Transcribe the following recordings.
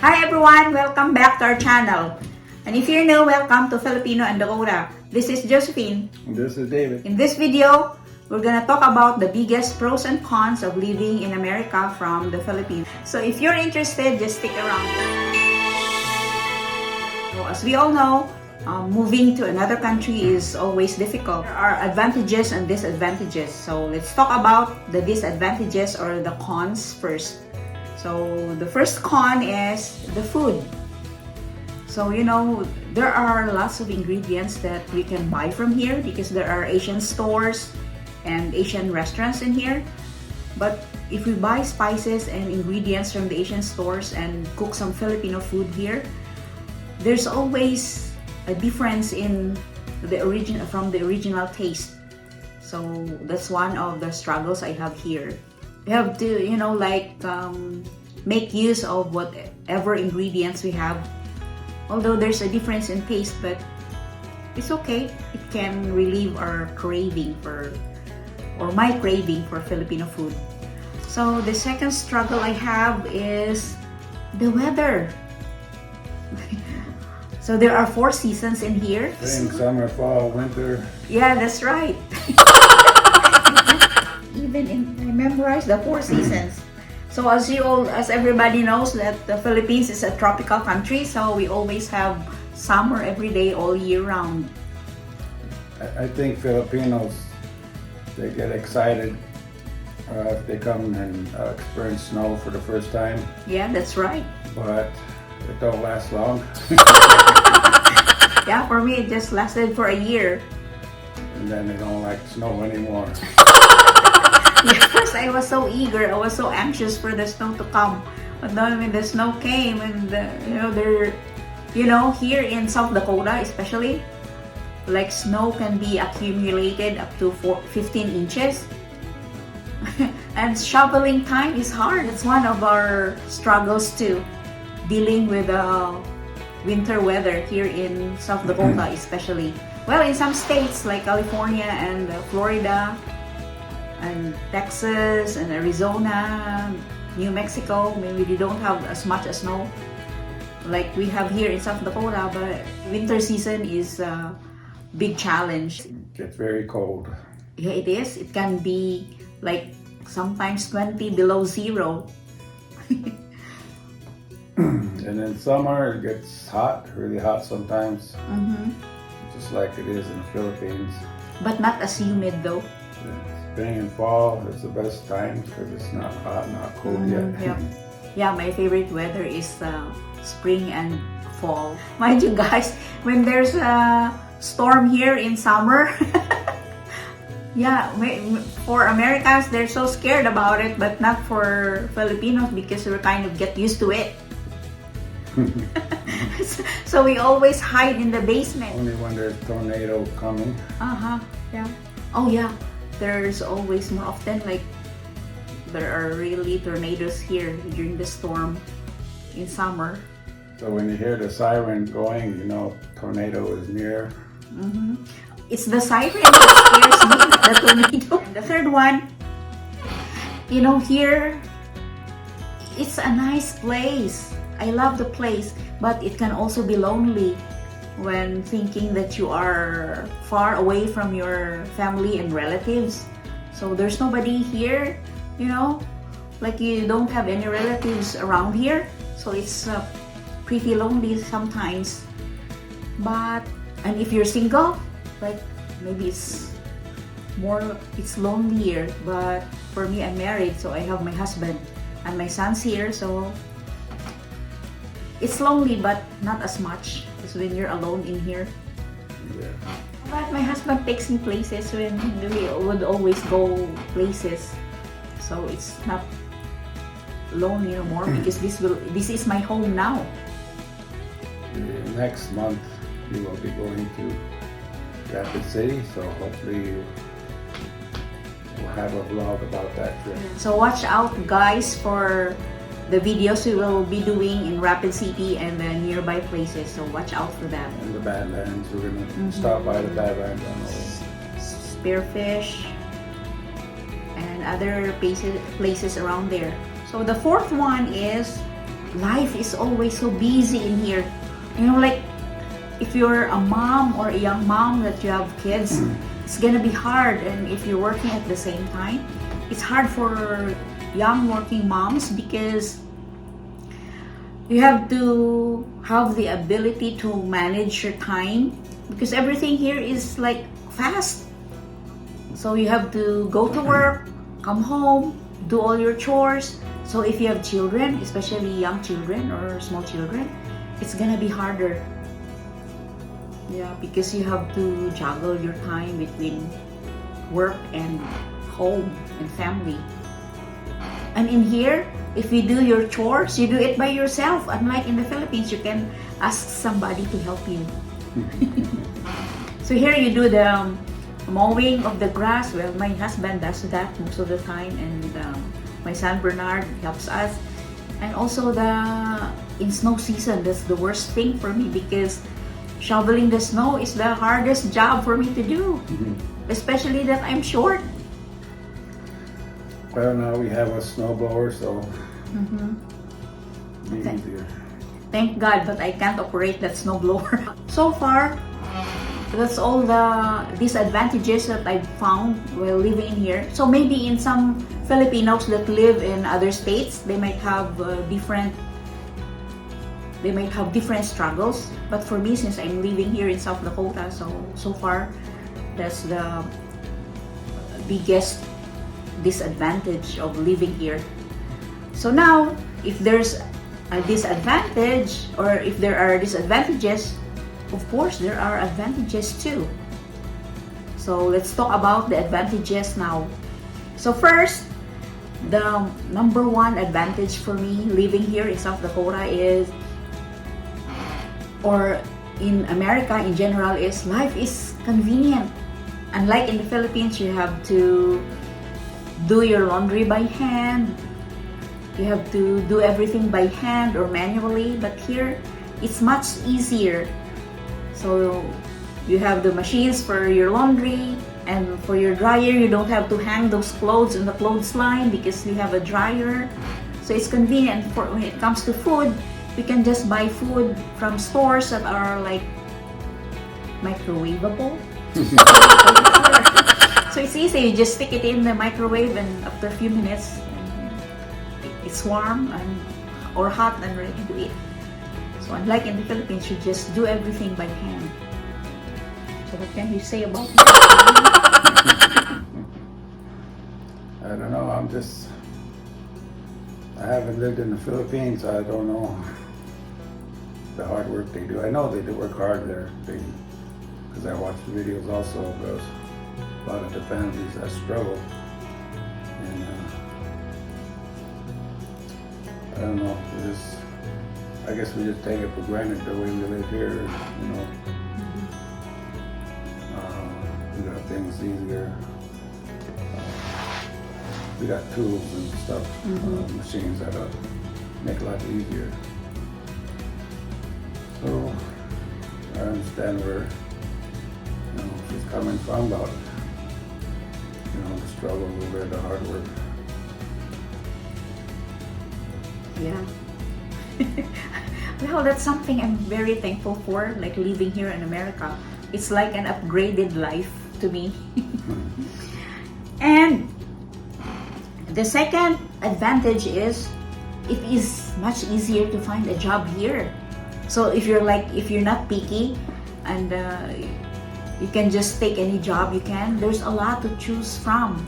Hi everyone! Welcome back to our channel. And if you're new, welcome to Filipino and Dakota. This is Josephine. This is David. In this video, we're gonna talk about the biggest pros and cons of living in America from the Philippines. So if you're interested, just stick around. So as we all know, moving to another country is always difficult. There are advantages and disadvantages. So let's talk about the disadvantages or the cons first. So the first con is the food. So there are lots of ingredients that we can buy from here because there are Asian stores and Asian restaurants in here. But if we buy spices and ingredients from the Asian stores and cook some Filipino food here, there's always a difference in the original taste. So that's one of the struggles I have here. We have to make use of whatever ingredients we have, although there's a difference in taste, but it's okay. It can relieve our craving my craving for Filipino food. So the second struggle I have is the weather. So there are 4 seasons in here. Spring, summer, fall, winter. Yeah, that's right. I memorized the 4 seasons. So as everybody knows that the Philippines is a tropical country, so we always have summer every day, all year round. I think Filipinos, they get excited if they come and experience snow for the first time. Yeah, that's right. But it don't last long. Yeah, for me it just lasted for a year. And then they don't like snow anymore. At first I was so eager, I was so anxious for the snow to come. But then when the snow came and here in South Dakota especially, like snow can be accumulated up to 15 inches. And shoveling time is hard. It's one of our struggles too, dealing with winter weather here in South Dakota especially. Well, in some states like California and Florida and Texas and Arizona, New Mexico, maybe they don't have as much snow like we have here in South Dakota, but winter season is a big challenge. It gets very cold. Yeah, it is. It can be like sometimes 20 below zero. And in summer it gets hot, really hot sometimes. Just like it is in the Philippines. But not as humid though. Spring and fall is the best time because it's not hot, not cold yet. Yeah, my favorite weather is spring and fall. Mind you guys, when there's a storm here in summer, yeah, for Americans they're so scared about it, but not for Filipinos because we kind of get used to it. So we always hide in the basement. Only when there's tornado coming. Yeah. Oh yeah, there's always more often like there are really tornadoes here during the storm in summer. So when you hear the siren going, you know tornado is near. It's the siren that scares me, not the tornado. And the third one, here it's a nice place. I love the place, but it can also be lonely when thinking that you are far away from your family and relatives. So there's nobody here, like you don't have any relatives around here. So it's pretty lonely sometimes. And if you're single, like maybe it's lonelier. But for me, I'm married, so I have my husband and my sons here, so it's lonely, but not as much as when you're alone in here. Yeah. But my husband takes me places when we would always go places, so it's not lonely anymore because this is my home now. Next month you will be going to Rapid City, so hopefully we'll have a vlog about that trip. So watch out guys for the videos we will be doing in Rapid City and the nearby places, so watch out for that. And the Badlands, we're gonna stop by the Badlands on the way. Spearfish and other places around there. So the fourth one is life is always so busy in here. You know, like if you're a mom or a young mom that you have kids, it's gonna be hard. And if you're working at the same time, it's hard for young working moms because you have to have the ability to manage your time because everything here is like fast. So you have to go to work, come home, do all your chores. So if you have children, especially young children or small children, it's gonna be harder. Yeah, because you have to juggle your time between work and home and family. And in here, if you do your chores, you do it by yourself. Unlike in the Philippines, you can ask somebody to help you. So here you do the mowing of the grass. Well, my husband does that most of the time, and my son Bernard helps us. And also in snow season, that's the worst thing for me because shoveling the snow is the hardest job for me to do, especially that I'm short. Well, now we have a snowblower, so it'll be easier. Thank God, but I can't operate that snowblower. So far, that's all the disadvantages that I've found while living in here. So maybe in some Filipinos that live in other states, they might have different struggles. But for me, since I'm living here in South Dakota, so far, that's the biggest disadvantage of living here. So now, if there's a disadvantage or if there are disadvantages, of course there are advantages too. So let's talk about the advantages now. So first, the number one advantage for me living here in South Dakota is, or in America in general, is life is convenient. Unlike in the Philippines, you have to do your laundry by hand. You have to do everything by hand or manually, but here it's much easier. So you have the machines for your laundry, and for your dryer, you don't have to hang those clothes in the clothesline because you have a dryer. So it's convenient. For when it comes to food, we can just buy food from stores that are like microwavable. So it's easy, you just stick it in the microwave and after a few minutes it's warm or hot and ready to eat. So unlike in the Philippines, you just do everything by hand. So what can you say about it? I don't know, I haven't lived in the Philippines, I don't know the hard work they do. I know they do work hard there, because I watch the videos also of those. A lot of the families that struggle, and I don't know. I guess we just take it for granted the way we live here. You know, we got things easier. We got tools and stuff, machines that make life easier. So I understand where she's coming from about the struggle over the hard work. Yeah. Well, that's something I'm very thankful for, like living here in America. It's like an upgraded life to me. And the second advantage is it is much easier to find a job here. So if you're not picky and you can just take any job you can, there's a lot to choose from.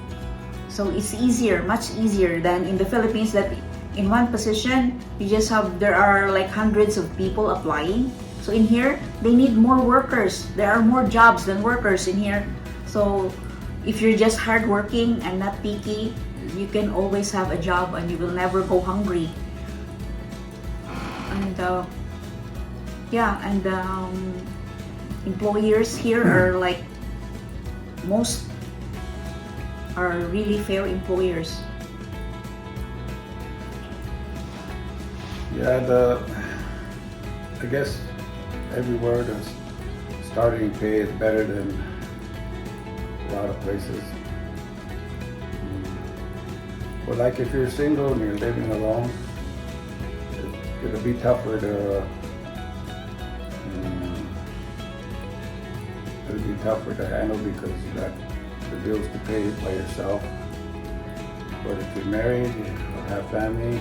So it's easier, much easier than in the Philippines that in one position, there are like hundreds of people applying. So in here, they need more workers. There are more jobs than workers in here. So if you're just hardworking and not picky, you can always have a job and you will never go hungry. And employers here are like, most are really fair employers. Yeah, I guess everywhere the starting pay is better than a lot of places. But like if you're single and you're living alone, it'll be tougher to handle because you got the bills to pay by yourself. But if you're married or have family,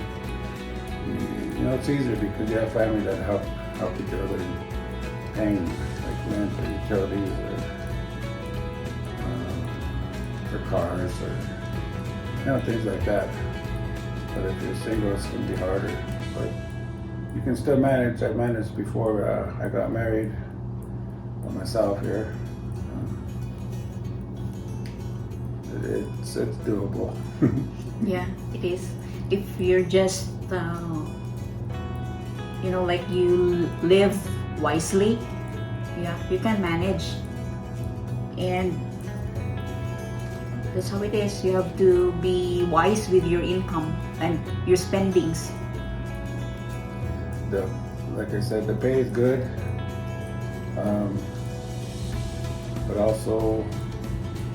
you know, it's easier because you have family that help each other in paying like rent or utilities or cars or, you know, things like that. But if you're single, it's going to be harder. But you can still manage. I managed before I got married by myself here. It's doable. Yeah, it is. If you're just, you know, like you live wisely, yeah, you can manage. And that's how it is. You have to be wise with your income and your spendings. Like I said, the pay is good, but also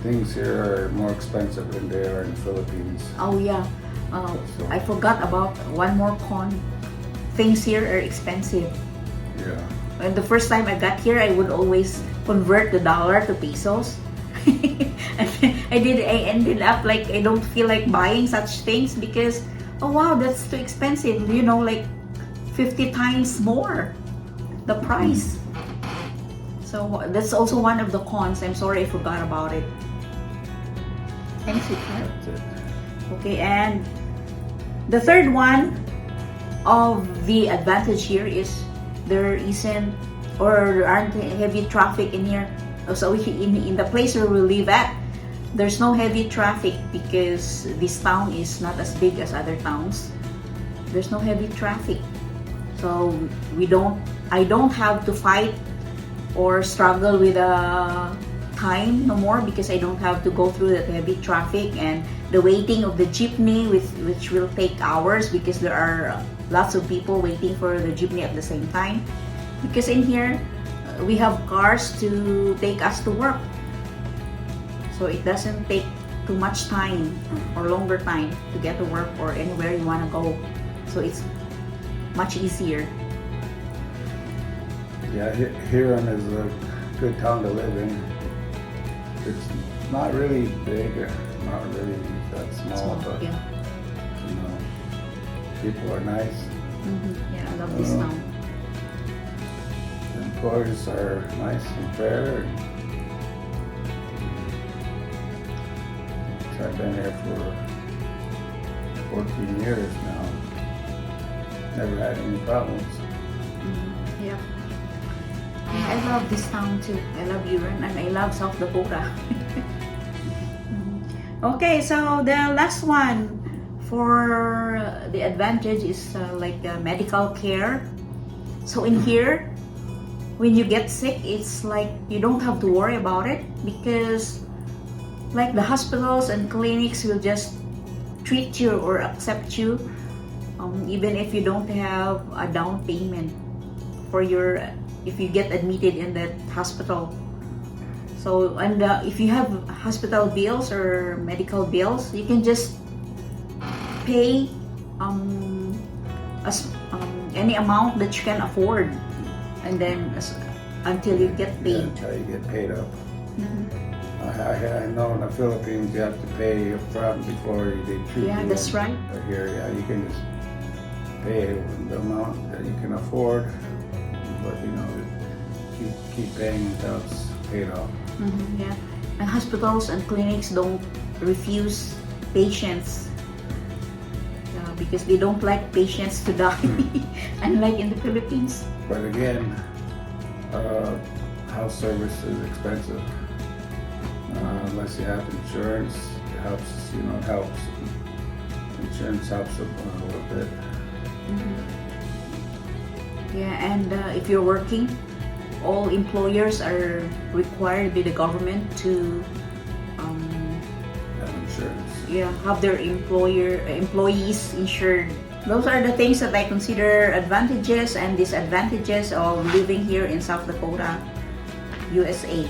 things here are more expensive than they are in the Philippines. Oh yeah, I forgot about one more con. Things here are expensive. Yeah. And the first time I got here, I would always convert the dollar to pesos. I ended up like I don't feel like buying such things because, oh wow, that's too expensive. You know, like 50 times more the price. So that's also one of the cons. I'm sorry I forgot about it. Thanks, That's it. Okay, and the third one of the advantage here is there isn't or there aren't heavy traffic in here. So in the place where we live at, there's no heavy traffic because this town is not as big as other towns. There's no heavy traffic. So I don't have to fight or struggle with time no more because I don't have to go through that heavy traffic and the waiting of the jeepney which will take hours because there are lots of people waiting for the jeepney at the same time. Because in here, we have cars to take us to work. So it doesn't take too much time or longer time to get to work or anywhere you want to go. So it's much easier. Yeah, Huron is a good town to live in. It's not really big, not really that small, but yeah. you know, people are nice. Yeah, I love this town. The employers are nice and fair. I've been here for 14 years now. Never had any problems. Yeah. I love this town too. I love Huron and I love South Dakota. Okay, so the last one for the advantage is like medical care. So in here, when you get sick, it's like you don't have to worry about it because like the hospitals and clinics will just treat you or accept you even if you don't have a down payment for if you get admitted in that hospital. So and if you have hospital bills or medical bills, you can just pay any amount that you can afford, and then until you get paid. Yeah, until you get paid up. I know in the Philippines you have to pay up front before they treat you. Yeah, that's right. But here, yeah, you can just pay the amount that you can afford, but you know, keep paying until it's paid off. Yeah, and hospitals and clinics don't refuse patients because they don't like patients to die, unlike in the Philippines. But again, house service is expensive. Unless you have insurance, it helps. You know, it helps. Insurance helps a little bit. Yeah, and if you're working, all employers are required by the government to Have insurance. have their employees insured. Those are the things that I consider advantages and disadvantages of living here in South Dakota, USA.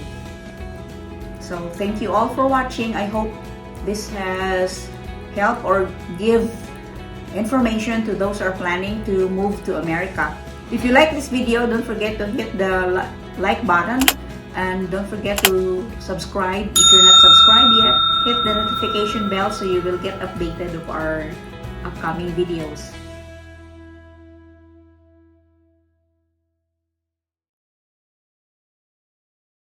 So thank you all for watching. I hope this has helped or give information to those who are planning to move to America. If you like this video, don't forget to hit the like button and don't forget to subscribe. If you're not subscribed yet, hit the notification bell so you will get updated of our upcoming videos.